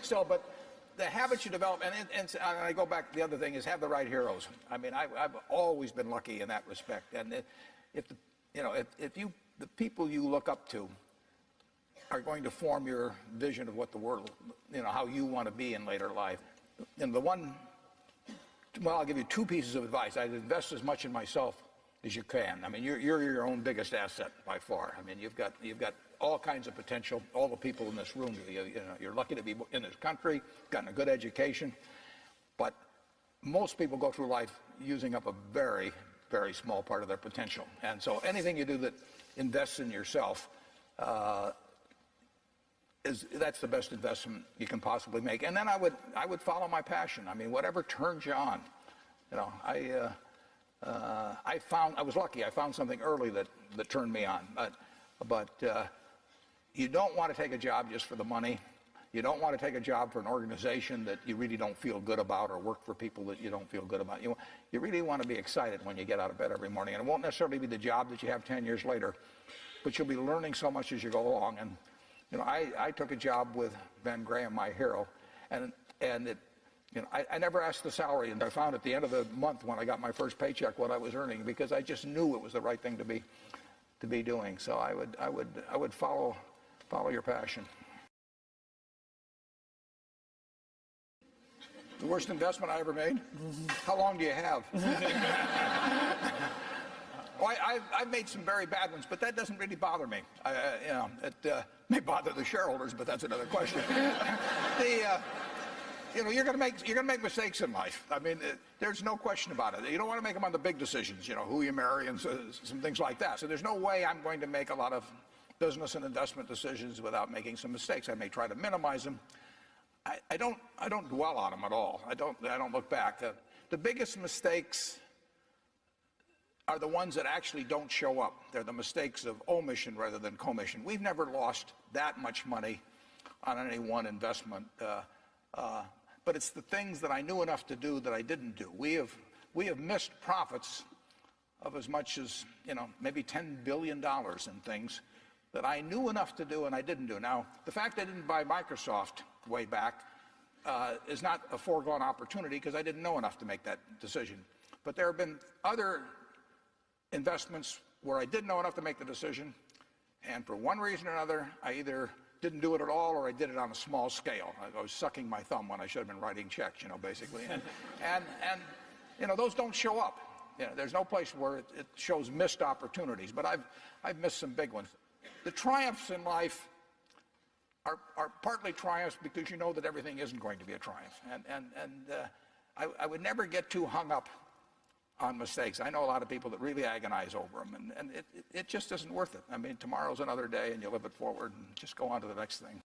So, but the habits you develop, and I go back, the other thing is have the right heroes. I mean, I've always been lucky in that respect. And if the people you look up to are going to form your vision of what the world, how you want to be in later life. And I'll give you two pieces of advice. I'd invest as much in myself as you can. I mean, you're your own biggest asset by far. I mean, you've got all kinds of potential. All the people in this room, you're lucky to be in this country, gotten a good education. But most people go through life using up a very, very small part of their potential. And so anything you do that invests in yourself, that's the best investment you can possibly make. And then I would follow my passion. I mean, whatever turns you on. I was lucky. I found something early that turned me on. But you don't want to take a job just for the money. You don't want to take a job for an organization that you really don't feel good about, or work for people that you don't feel good about. You really want to be excited when you get out of bed every morning. And it won't necessarily be the job that you have 10 years later, but you'll be learning so much as you go along. And I took a job with Ben Graham, my hero, and I never asked the salary, and I found at the end of the month when I got my first paycheck what I was earning, because I just knew it was the right thing to be doing. So I would follow your passion. The worst investment I ever made? How long do you have? Well, I've made some very bad ones, but that doesn't really bother me. It may bother the shareholders, but that's another question. You're going to make mistakes in life. I mean, there's no question about it. You don't want to make them on the big decisions, who you marry and some things like that. So there's no way I'm going to make a lot of business and investment decisions without making some mistakes. I may try to minimize them. I don't dwell on them at all. I don't look back. The biggest mistakes are the ones that actually don't show up. They're the mistakes of omission rather than commission. We've never lost that much money on any one investment, but it's the things that I knew enough to do that I didn't do. We have missed profits of as much as maybe $10 billion in things that I knew enough to do and I didn't do. Now, the fact I didn't buy Microsoft way back is not a foregone opportunity, because I didn't know enough to make that decision. But there have been other investments where I didn't know enough to make the decision, and for one reason or another, I either didn't do it at all or I did it on a small scale. I was sucking my thumb when I should have been writing checks, basically. And those don't show up. There's no place where it shows missed opportunities, but I've missed some big ones. The triumphs in life are partly triumphs because you know that everything isn't going to be a triumph. I would never get too hung up on mistakes. I know a lot of people that really agonize over them, and it just isn't worth it. I mean, tomorrow's another day, and you live it forward and just go on to the next thing.